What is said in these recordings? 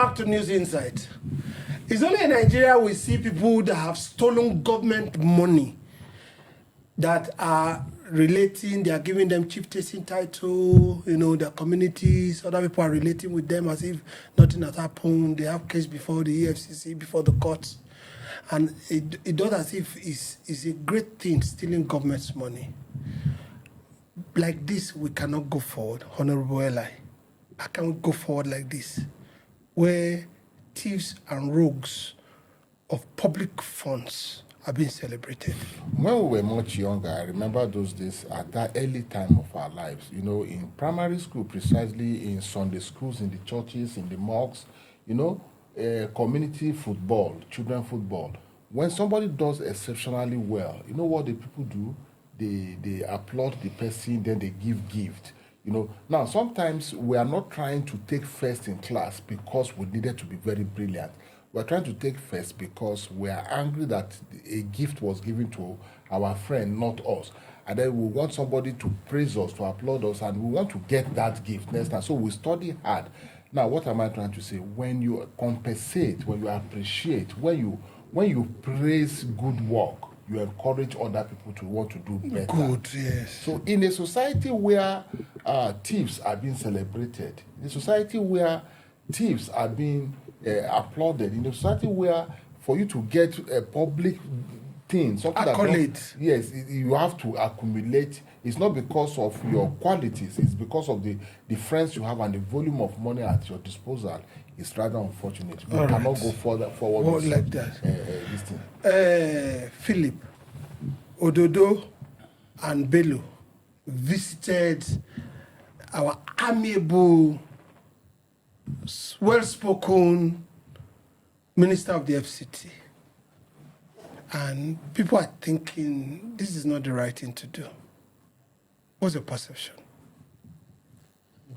back to News Insight. It's only in Nigeria we see people that have stolen government money that are relating, they are giving them chieftaincy title, their communities, other people are relating with them as if nothing has happened. They have case before the EFCC, before the courts. And it does as if it's a great thing, stealing government's money. Like this, we cannot go forward, Honorable Eli. How can we go forward like this, where thieves and rogues of public funds are being celebrated? When we were much younger, I remember those days at that early time of our lives, in primary school, precisely in Sunday schools, in the churches, in the mosques, community football, children football. When somebody does exceptionally well, you know what the people do? They applaud the person, then they give gift. Now sometimes we are not trying to take first in class because we needed to be very brilliant. We're trying to take first because we are angry that a gift was given to our friend, not us. And then we want somebody to praise us, to applaud us, and we want to get that gift next time. So we study hard. Now, what am I trying to say? When you compensate, when you appreciate, when you praise good work, you encourage other people to want to do better. Good, yes. So in a society where thieves are being celebrated, in a society where thieves are being applauded, in a society where for you to get a public thing, something accolade. Yes, you have to accumulate. It's not because of your qualities, it's because of the friends you have and the volume of money at your disposal. It's rather unfortunate. We cannot go forward like that. This thing. Philip, Ododo, and Bello visited our amiable, well-spoken Minister of the FCT. And people are thinking this is not the right thing to do. What's your perception?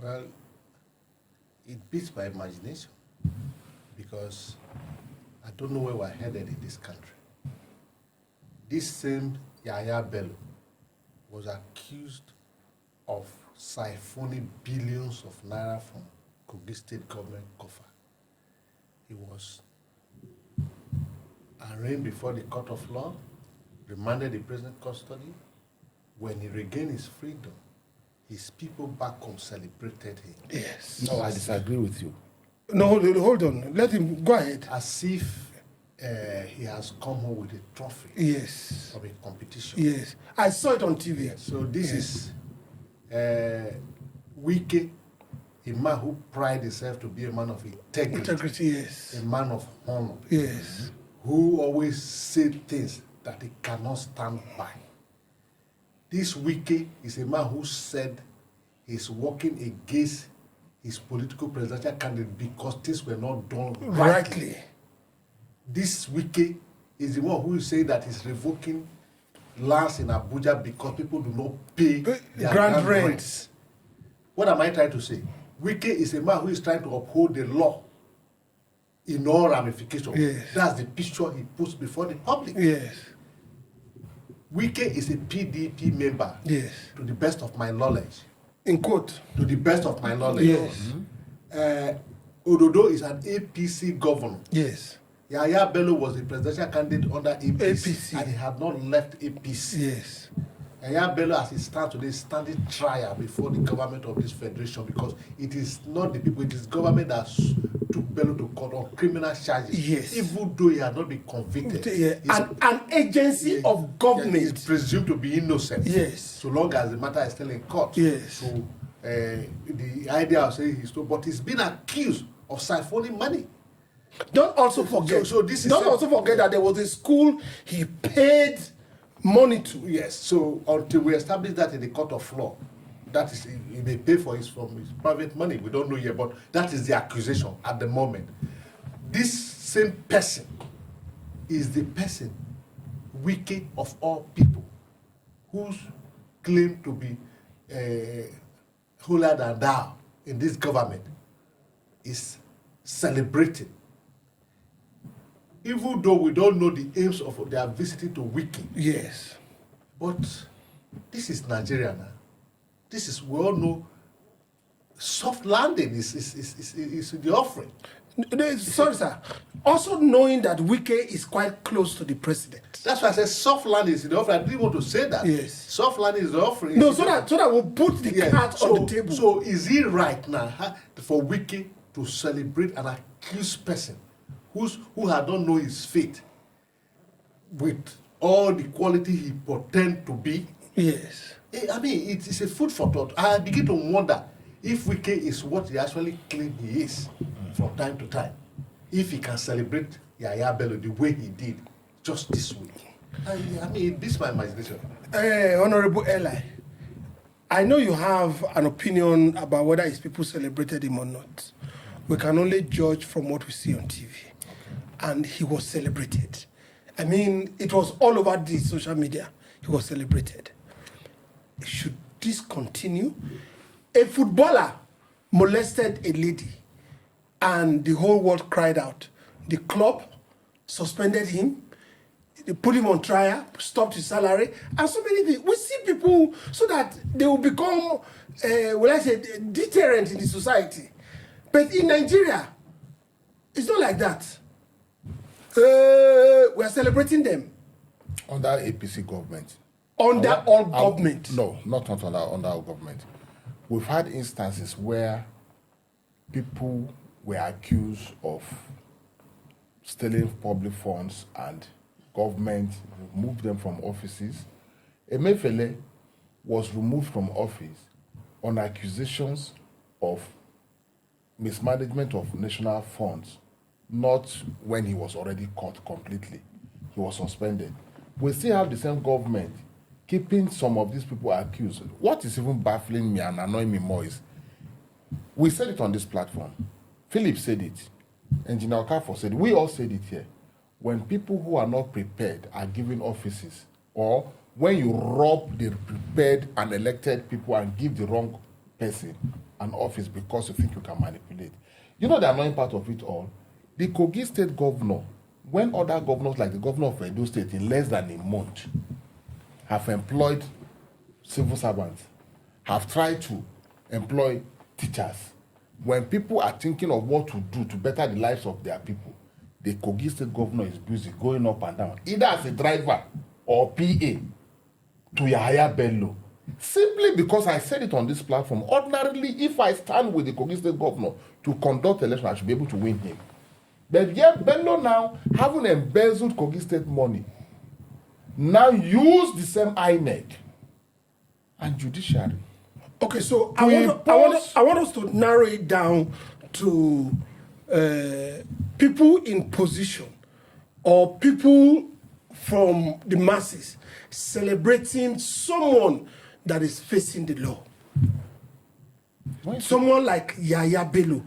Well, it beats my imagination because I don't know where we're headed in this country. This same Yahaya Bello was accused of siphoning billions of naira from Kogi State Government coffer. He was arraigned before the court of law, remanded in present custody. When he regained his freedom, his people back home celebrated him. Yes. No, I disagree with you. No, hold on. Let him go ahead. As if he has come home with a trophy. Yes. Of a competition. Yes. I saw it on TV. Yes. So this is Wike, a man who prides himself to be a man of integrity. Integrity, yes. A man of honor. Yes. Who always said things that he cannot stand by. This Wike is a man who said he's working against his political presidential candidate because things were not done rightly. This Wike is the one who is saying that he's revoking lands in Abuja because people do not pay their grand rents. What am I trying to say? Wike is a man who is trying to uphold the law in all ramifications. Yes. That's the picture he puts before the public. Yes. Wike is a PDP member. Yes. To the best of my knowledge. In quote. To the best of my knowledge. Yes. Ododo is an APC governor. Yes. Yahaya Bello was a presidential candidate under APC. And he had not left APC. Yes. Yahaya Bello, as he stands today, is standing trial before the government of this federation because it is not the people, it is government that took Bello to court on criminal charges. Yes. Even though he had not been convicted. Yeah. An agency of government is presumed to be innocent. Yes. So long as the matter is still in court. Yes. So the idea of saying he's stole, but he's been accused of siphoning money. Don't also forget. So this is don't also forget that there was a school he paid money to. Yes. So until we establish that in the court of law, that is, he may pay for his from his private money. We don't know yet, but that is the accusation at the moment. This same person is the person, Wike of all people, whose claim to be holier than thou in this government is celebrated. Even though we don't know the aims of their visiting to Wike. Yes. But this is Nigeria now. This is, we all know soft landing is the offering. Sorry, sir. Also knowing that Wike is quite close to the president. That's why I said soft landing is the offering. I didn't want to say that. Yes. Soft landing is the offering. No, so that we'll put the cards on the table. So is it right now for Wike to celebrate an accused person who had not known his fate with all the quality he pretend to be? Yes. I mean, it is a food for thought. I begin to wonder if Wike is what he actually claimed he is from time to time. If he can celebrate Yahaya Bello the way he did just this week. I mean, this is my imagination. Honorable Eli, I know you have an opinion about whether his people celebrated him or not. We can only judge from what we see on TV. And he was celebrated. I mean, it was all over the social media. He was celebrated. Should this continue? A footballer molested a lady and the whole world cried out. The club suspended him, they put him on trial, stopped his salary, and so many things. We see people so that they will become, deterrent in the society. But in Nigeria, it's not like that. We are celebrating them. Under APC government. Under all government. No, not under our government. We've had instances where people were accused of stealing public funds and government removed them from offices. Emefiele was removed from office on accusations of mismanagement of national funds, not when he was already caught completely. He was suspended. We still have the same government keeping some of these people accused. What is even baffling me and annoying me more is, we said it on this platform. Philip said it. Engineer Okafor said it. We all said it here. When people who are not prepared are given offices, or when you rob the prepared and elected people and give the wrong person an office because you think you can manipulate. You know the annoying part of it all? The Kogi State Governor, when other governors like the governor of Edo State in less than a month have employed civil servants, have tried to employ teachers, when people are thinking of what to do to better the lives of their people, the Kogi State Governor is busy going up and down, either as a driver or PA to Yahaya Bello. Simply because I said it on this platform, ordinarily, if I stand with the Kogi State Governor to conduct election, I should be able to win him. But yet Bello now, having embezzled Kogi State money, now use the same INEC and judiciary. Okay, so I want us to narrow it down to people in position or people from the masses celebrating someone that is facing the law. Someone like Yahaya Bello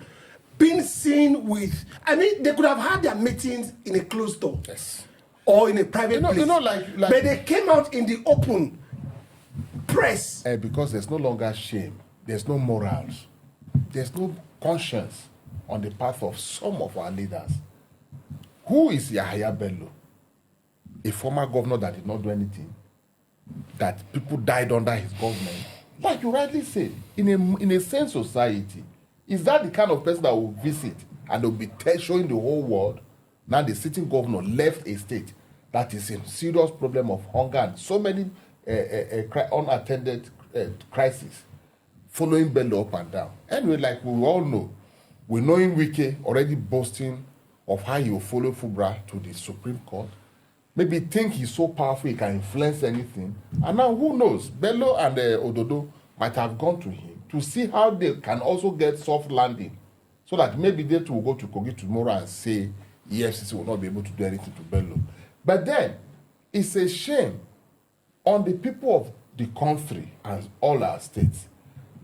being seen with, I mean, they could have had their meetings in a closed door. Yes. Or in a private place. Like, but they came out in the open press. Because there's no longer shame. There's no morals. There's no conscience on the path of some of our leaders. Who is Yahaya Bello? A former governor that did not do anything, that people died under his government. Like you rightly said, in a sane society, is that the kind of person that will visit and will be showing the whole world? Now the sitting governor left a state that is in serious problem of hunger and so many unattended crises, following Bello up and down. Anyway, like we all know, we know in Wike already boasting of how he will follow Fubra to the Supreme Court. Maybe think he's so powerful he can influence anything. And now who knows? Bello and Ododo might have gone to him to see how they can also get soft landing, so that maybe they too will go to Kogi tomorrow and say EFCC will not be able to do anything to Bello. But then, it's a shame on the people of the country and all our states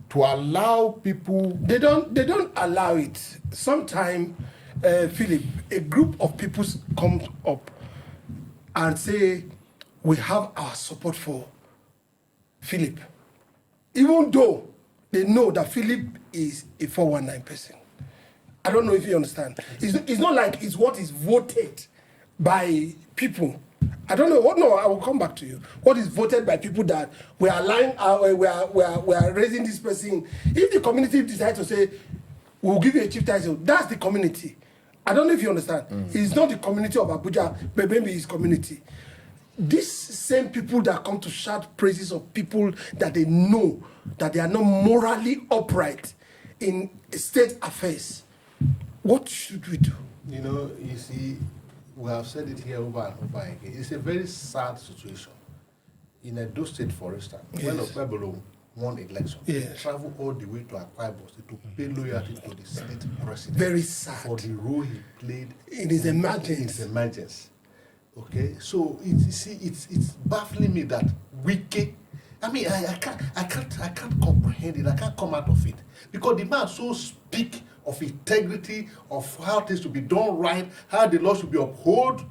to allow people. They don't allow it. Sometimes, Philip, a group of people come up and say, we have our support for Philip, even though they know that Philip is a 419 person. I don't know if you understand. It's not like it's what is voted by people I don't know what. No, I will come back to you. What is voted by people that we are lying? We are raising this person. If the community decides to say we'll give you a chief title, that's the community. I don't know if you understand. It's not the community of Abuja, but maybe it's community. These same people that come to shout praises of people that they know that they are not morally upright in state affairs. What should we do? You know, you see, we have said it here over and over again. It's a very sad situation. In Edo State, for instance, when Yahaya Bello won election, he traveled all the way to Akwa Ibom State to pay loyalty to the state president. Very sad. For the role he played in his emergence. Okay, so it's baffling me that Wike. I mean, I can't comprehend it. I can't come out of it because the man so speak of integrity, of how things should be done right, how the law should be upheld,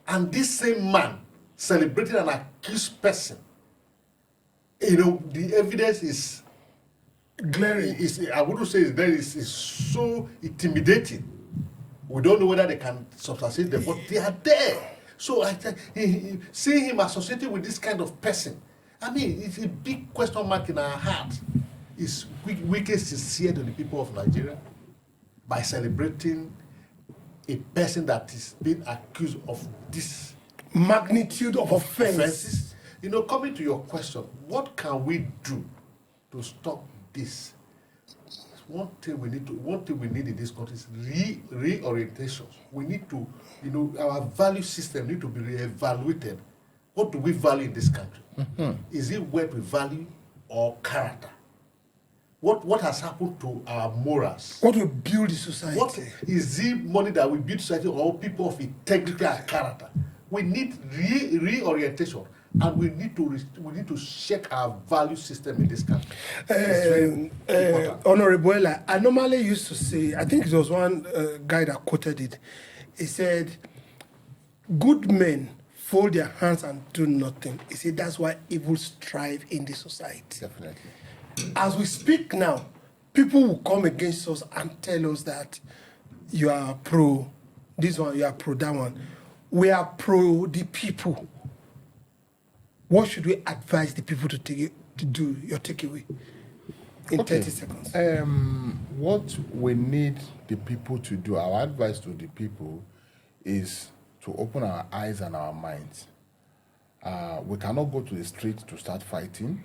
and this same man celebrating an accused person. You know, the evidence is glaring. I wouldn't say it's there. It's so intimidating. We don't know whether they can substantiate them, but they are there. So seeing him associated with this kind of person, I mean, it's a big question mark in our heart. Is Wike sincere to the people of Nigeria by celebrating a person that is being accused of this magnitude of offenses? You know, coming to your question, what can we do to stop this? One thing we need in this country is reorientation. We need to, you know, our value system need to be reevaluated. What do we value in this country? Is it what we value or character? What has happened to our morals? What will build the society? What is the money that we build society or people of integrity and character? We need reorientation. And we need to check our value system in this country. Honorable Ella, I normally used to say, I think it was one guy that quoted it. He said, "Good men fold their hands and do nothing." He said that's why evils thrive in the society. Definitely. As we speak now, people will come against us and tell us that you are pro this one, you are pro that one. We are pro the people. What should we advise the people to do? Your takeaway in 30 seconds. What we need the people to do, our advice to the people, is to open our eyes and our minds. We cannot go to the street to start fighting,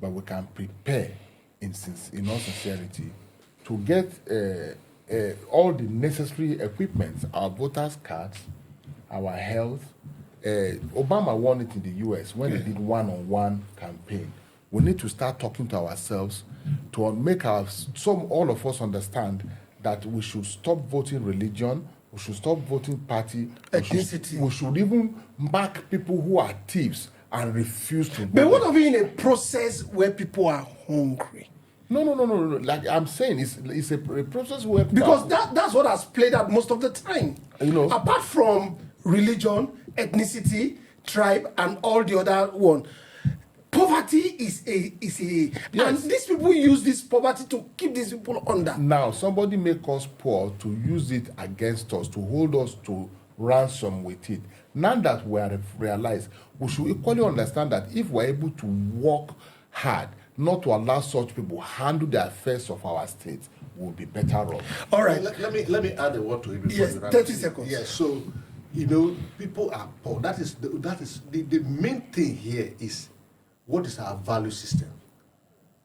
but we can prepare in all sincerity to get all the necessary equipment, our voters' cards, our health. Obama won it in the US when they did one-on-one campaign. We need to start talking to ourselves to make all of us understand that we should stop voting religion, we should stop voting party, ethnicity. We should even mark people who are thieves and refuse to vote. But what of in a process where people are hungry? No. Like I'm saying, it's a process where because that's what has played out most of the time. You know, apart from religion, ethnicity, tribe, and all the other one. Poverty is a yes. And these people use this poverty to keep these people under. Now, somebody make us poor to use it against us, to hold us to ransom with it. Now that we are realized, we should equally understand that if we're able to work hard, not to allow such people handle the affairs of our state, we'll be better off. All right. Let me add a word to it before yes, you wrap 30 seconds. Yes, so you know, people are poor. That is the main thing here is what is our value system.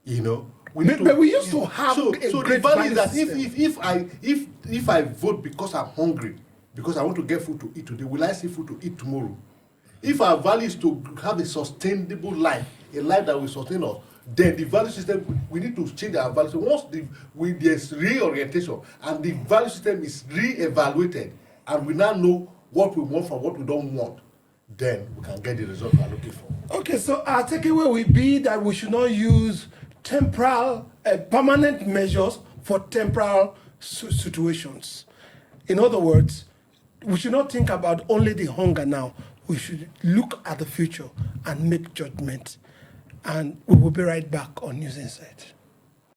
You know, but we used to have so great the value is that system. if I vote because I'm hungry, because I want to get food to eat today, will I see food to eat tomorrow? If our value is to have a sustainable life, a life that will sustain us, then the value system, we need to change our value system. Once there's reorientation and the value system is re-evaluated and we now know what we want from what we don't want, then we can get the result we are looking for. Okay, so our takeaway will be that we should not use temporal, permanent measures for temporal situations. In other words, we should not think about only the hunger now. We should look at the future and make judgment. And we will be right back on News Insight.